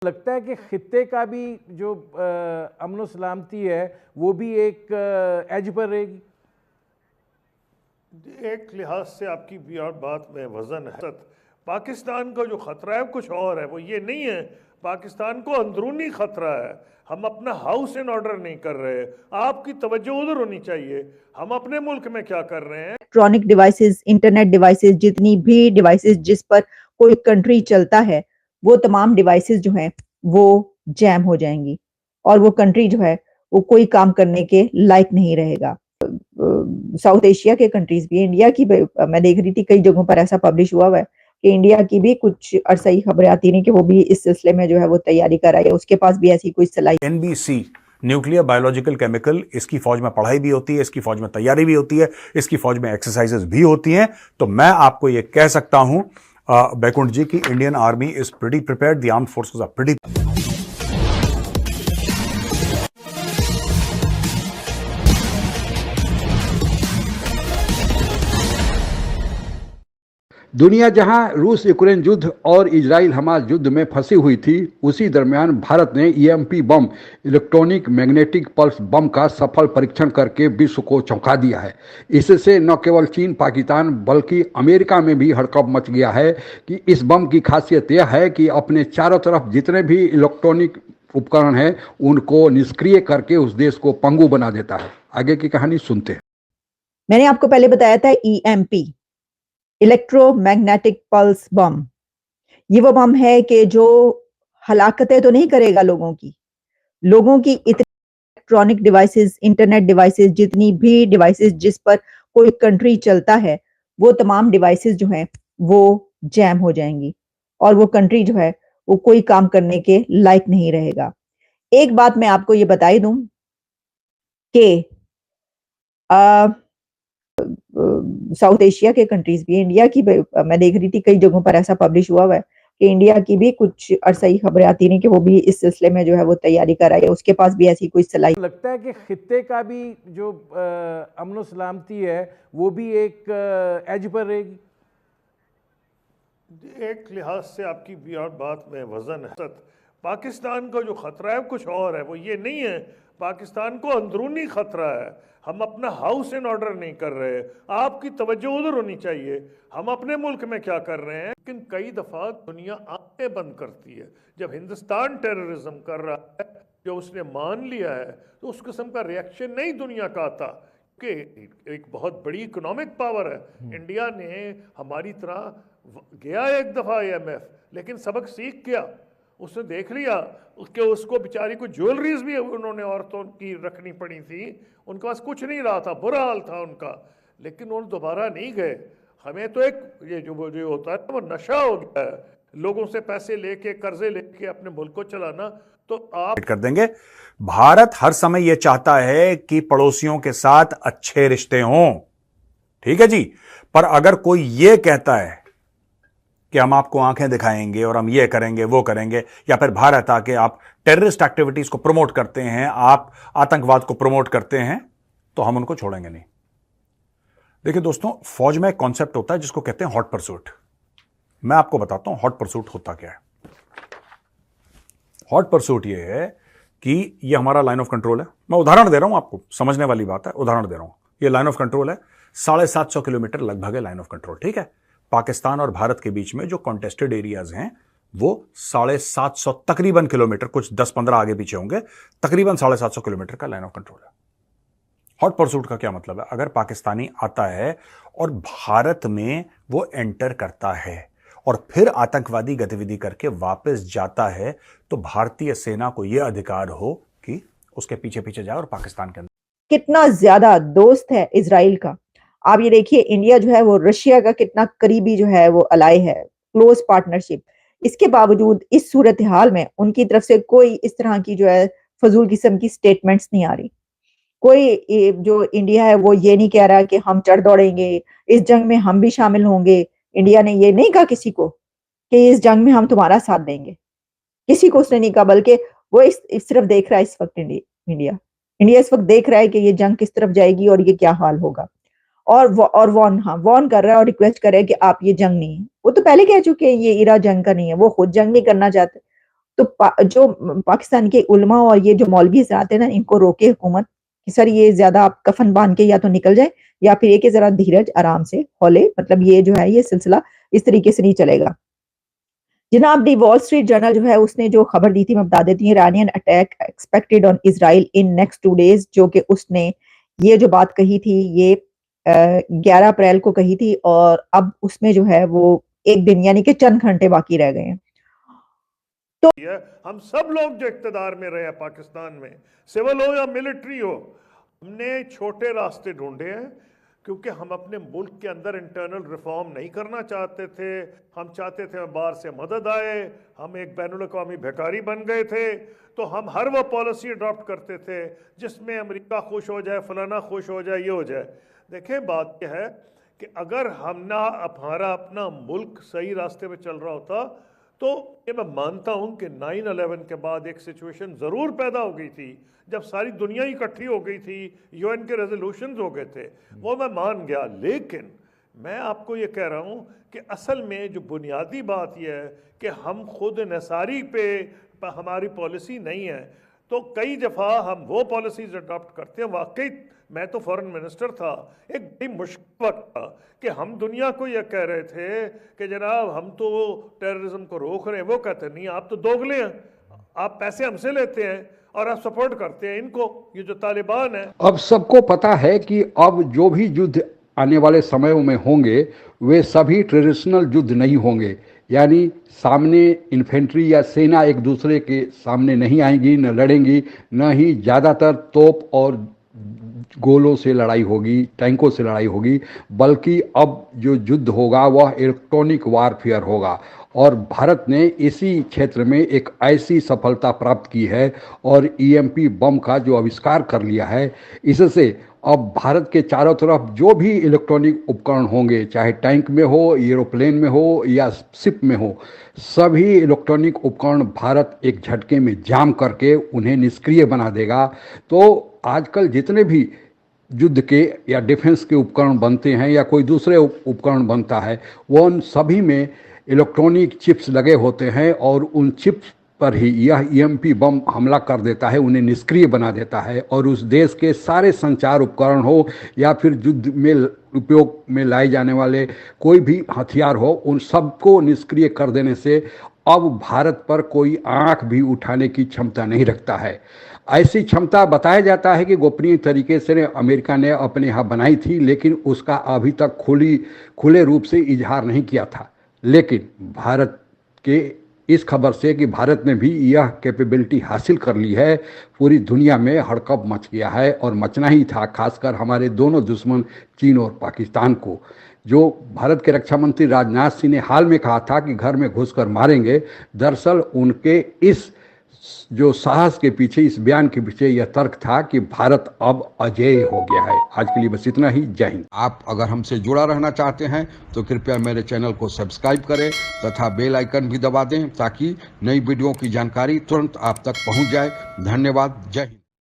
लगता है कि खित्ते का भी जो अमन सलामती है वो भी एक एज पर रहेगी। एक लिहाज से आपकी बात में वजन है। पाकिस्तान का जो खतरा है कुछ और है, वो ये नहीं है। पाकिस्तान को अंदरूनी खतरा है। हम अपना हाउस इन ऑर्डर नहीं कर रहे। आपकी तवज्जो उधर होनी चाहिए। हम अपने मुल्क में क्या कर रहे हैं। इलेक्ट्रॉनिक डिवाइसेस, इंटरनेट डिवाइसेस, जितनी भी डिवाइसेस जिस पर कोई कंट्री चलता है, वो तमाम डिवाइसेस जो हैं वो जैम हो जाएंगी और वो कंट्री जो है वो कोई काम करने के लायक नहीं रहेगा। साउथ एशिया के कंट्रीज भी, इंडिया की मैं देख रही थी कई जगहों पर ऐसा पब्लिश हुआ है कि इंडिया की भी कुछ अरसा ही खबरें आती रही कि वो भी इस सिलसिले में जो है वो तैयारी कर रहा है, उसके पास भी ऐसी कोई सलाह। NBC न्यूक्लियर बायोलॉजिकल केमिकल, इसकी फौज में पढ़ाई भी होती है, इसकी फौज में तैयारी भी होती है, इसकी फौज में एक्सरसाइजेस भी होती हैं। तो मैं आपको यह कह सकता हूं बैकुंठ जी की Indian army is pretty prepared, the armed forces are pretty. दुनिया जहां रूस यूक्रेन युद्ध और इजराइल हमास युद्ध में फंसी हुई थी, उसी दरमियान भारत ने EMP बम, इलेक्ट्रॉनिक मैग्नेटिक पल्स बम का सफल परीक्षण करके विश्व को चौंका दिया है। इससे न केवल चीन पाकिस्तान बल्कि अमेरिका में भी हड़कंप मच गया है कि इस बम की खासियत यह है कि अपने चारों तरफ जितने भी इलेक्ट्रॉनिक उपकरण हैं उनको निष्क्रिय करके उस देश को पंगु बना देता है। आगे की कहानी सुनते हैं। मैंने आपको पहले बताया था EMP, इलेक्ट्रोमैग्नेटिक पल्स बम। ये वो बम है कि जो हलाकतें तो नहीं करेगा लोगों की इलेक्ट्रॉनिक डिवाइसेस, इंटरनेट डिवाइसेस, जितनी भी डिवाइसेस जिस पर कोई कंट्री चलता है, वो तमाम डिवाइसेस जो हैं वो जैम हो जाएंगी और वो कंट्री जो है वो कोई काम करने के लायक नहीं रहेगा। एक बात मैं आपको ये बता ही दूं कि साउथ एशिया के कंट्रीज भी, इंडिया की मैं देख रही थी कई जगहों पर ऐसा पब्लिश हुआ है कि इंडिया की भी कुछ अरसा ही खबरें आती रही कि वो भी इस सिलसिले में जो है वो तैयारी कर रहा है, उसके पास भी ऐसी कोई सलाह। लगता है कि खित्ते का भी जो अमन सलामती है वो भी एक एज पर रहेगी। एक लिहाज से आपकी बात में वजन है। पाकिस्तान का जो खतरा है कुछ और है, वो ये नहीं है। पाकिस्तान को अंदरूनी खतरा है। हम अपना हाउस इन ऑर्डर नहीं कर रहे। आपकी तवज्जो उधर होनी चाहिए। हम अपने मुल्क में क्या कर रहे हैं। लेकिन कई दफा दुनिया आंखें बंद करती है। जब हिंदुस्तान टेररिज्म कर रहा है, जो उसने मान लिया है, तो उस किस्म का रिएक्शन नहीं दुनिया का आता कि एक बहुत बड़ी इकोनॉमिक पावर है। इंडिया ने हमारी तरह गया एक दफा IMF, लेकिन सबक सीख गया। उसने देख लिया उसके उसको बेचारी को ज्वेलरीज भी उन्होंने औरतों की रखनी पड़ी थी। उनके पास कुछ नहीं रहा था, बुरा हाल था उनका, लेकिन उन्होंने दोबारा नहीं गए। हमें तो एक ये जो होता है वो नशा हो गया है, लोगों से पैसे लेके कर्जे लेके अपने मुल्क को चलाना। तो आप कर देंगे। भारत हर समय यह चाहता है कि पड़ोसियों के साथ अच्छे रिश्ते हों, ठीक है जी। पर अगर कोई यह कहता है कि हम आपको आंखें दिखाएंगे और हम ये करेंगे वो करेंगे, या फिर भारत आके आप टेररिस्ट एक्टिविटीज को प्रमोट करते हैं, आप आतंकवाद को प्रमोट करते हैं, तो हम उनको छोड़ेंगे नहीं। देखिए दोस्तों, फौज में एक कॉन्सेप्ट होता है जिसको कहते हैं हॉट परसूट। मैं आपको बताता हूं हॉट परसूट होता क्या है। हॉट परसूट ये है कि ये हमारा लाइन ऑफ कंट्रोल है। मैं उदाहरण दे रहा हूं, आपको समझने वाली बात है, उदाहरण दे रहा हूं। ये लाइन ऑफ कंट्रोल है, 750 किलोमीटर लगभग है लाइन ऑफ कंट्रोल, ठीक है। पाकिस्तान और भारत के बीच में जो कॉन्टेस्टेड एरियाज हैं वो 750 तकरीबन किलोमीटर, कुछ 10-15 आगे पीछे होंगे, तकरीबन 750 किलोमीटर का लाइन ऑफ कंट्रोल है। हॉट परसूट का क्या मतलब है? अगर पाकिस्तानी आता है और भारत में वो एंटर करता है और फिर आतंकवादी गतिविधि करके वापस जाता है, तो भारतीय सेना को यह अधिकार हो कि उसके पीछे पीछे जाए और पाकिस्तान के अंदर। कितना ज्यादा दोस्त है इजराइल का। आप ये देखिए, इंडिया जो है वो रशिया का कितना करीबी जो है वो अलाई है, क्लोज पार्टनरशिप। इसके बावजूद इस सूरत हाल में उनकी तरफ से कोई इस तरह की जो है फजूल किस्म की स्टेटमेंट्स नहीं आ रही। कोई जो इंडिया है वो ये नहीं कह रहा कि हम चढ़ दौड़ेंगे, इस जंग में हम भी शामिल होंगे। इंडिया ने ये नहीं कहा किसी को कि इस जंग में हम तुम्हारा साथ देंगे, किसी को उसने नहीं कहा, बल्कि वो सिर्फ देख रहा है इस वक्त। इंडिया इस वक्त देख रहा है कि ये जंग किस तरफ जाएगी और ये क्या हाल होगा, और वॉर्न कर रहा है और रिक्वेस्ट कर रहा है कि आप ये जंग नहीं है। वो तो पहले कह चुके हैं ये इरा जंग का नहीं है, वो खुद जंग नहीं करना चाहते। तो जो पाकिस्तान के उलमा और ये जो मौलवी आते हैं ना, इनको रोके हुकूमत कि सर ये ज्यादा आप कफन बांध के या तो निकल जाए, या फिर एक जरा धीरज आराम से हौले, मतलब ये जो है ये सिलसिला इस तरीके से नहीं चलेगा। जनाब दी वॉल स्ट्रीट जर्नल जो है उसने जो खबर दी थी, मैं बता देती हूँ, Iranian attack expected on Israel in next 2 days, जो कि उसने ये जो बात कही थी ये 11 अप्रैल को कही थी, और अब उसमें जो है वो एक दिन यानी कि चंद घंटे बाकी रह गए हैं। हम सब लोग जो इक़्तिदार में रहे हैं पाकिस्तान में, सिविल हो या मिलिट्री हो, हमने छोटे रास्ते ढूंढे हैं, क्योंकि हम अपने मुल्क के अंदर इंटरनल रिफॉर्म नहीं करना चाहते थे। हम चाहते थे बाहर से मदद आए, हम एक बैनुल-अक़वामी भिखारी बन गए थे, तो हम हर वो पॉलिसी अडॉप्ट करते थे जिसमें अमेरिका खुश हो जाए, फलाना खुश हो जाए, ये हो जाए। देखें, बात यह है कि अगर हमारा अपना मुल्क सही रास्ते पे चल रहा होता, तो ये मैं मानता हूँ कि 9/11 के बाद एक सिचुएशन ज़रूर पैदा हो गई थी जब सारी दुनिया इकट्ठी हो गई थी, यूएन के रेजोल्यूशंस हो गए थे, वो मैं मान गया। लेकिन मैं आपको ये कह रहा हूँ कि असल में जो बुनियादी बात यह है कि हम खुद इंसारी पे हमारी पॉलिसी नहीं है, तो कई दफ़ा हम वो पॉलिसीज़ अडॉप्ट करते हैं। वाकई मैं तो फॉरेन मिनिस्टर था, एक बड़ी मुश्किल वक्त था कि हम दुनिया को यह कह रहे थे कि जनाब हम तो टेररिज्म को रोक रहे हैं, वो कहते नहीं आप तो दोगले हैं, आप पैसे हमसे लेते हैं और आप सपोर्ट करते हैं इनको, ये जो तालिबान है। अब सबको पता है कि अब जो भी युद्ध आने वाले समयों में होंगे वे सभी ट्रेडिशनल युद्ध नहीं होंगे, यानी सामने इन्फेंट्री या सेना एक दूसरे के सामने नहीं आएंगी, न लड़ेंगी, न ही ज़्यादातर तोप और गोलों से लड़ाई होगी, टैंकों से लड़ाई होगी, बल्कि अब जो युद्ध होगा वह इलेक्ट्रॉनिक वारफेयर होगा। और भारत ने इसी क्षेत्र में एक ऐसी सफलता प्राप्त की है और ईएमपी बम का जो आविष्कार कर लिया है, इससे अब भारत के चारों तरफ जो भी इलेक्ट्रॉनिक उपकरण होंगे, चाहे टैंक में हो, एरोप्लेन में हो या शिप में हो, सभी इलेक्ट्रॉनिक उपकरण भारत एक झटके में जाम करके उन्हें निष्क्रिय बना देगा। तो आजकल जितने भी युद्ध के या डिफेंस के उपकरण बनते हैं या कोई दूसरे उपकरण बनता है, वो उन सभी में इलेक्ट्रॉनिक चिप्स लगे होते हैं और उन चिप्स पर ही यह ईएमपी बम हमला कर देता है, उन्हें निष्क्रिय बना देता है और उस देश के सारे संचार उपकरण हो या फिर युद्ध में उपयोग में लाए जाने वाले कोई भी हथियार हो, उन सबको निष्क्रिय कर देने से अब भारत पर कोई आंख भी उठाने की क्षमता नहीं रखता है। ऐसी क्षमता बताया जाता है कि गोपनीय तरीके से अमेरिका ने अपने यहाँ बनाई थी, लेकिन उसका अभी तक खुले रूप से इजहार नहीं किया था। लेकिन भारत के इस खबर से कि भारत ने भी यह कैपेबिलिटी हासिल कर ली है, पूरी दुनिया में हड़कंप मच गया है और मचना ही था, खासकर हमारे दोनों दुश्मन चीन और पाकिस्तान को। जो भारत के रक्षा मंत्री राजनाथ सिंह ने हाल में कहा था कि घर में घुसकर मारेंगे, दरअसल उनके इस जो साहस के पीछे, इस बयान के पीछे यह तर्क था कि भारत अब अजेय हो गया है। आज के लिए बस इतना ही। जय हिंद। आप अगर हमसे जुड़ा रहना चाहते हैं तो कृपया मेरे चैनल को सब्सक्राइब करें तथा बेल आइकन भी दबा दें ताकि नई वीडियो की जानकारी तुरंत आप तक पहुंच जाए। धन्यवाद। जय हिंद।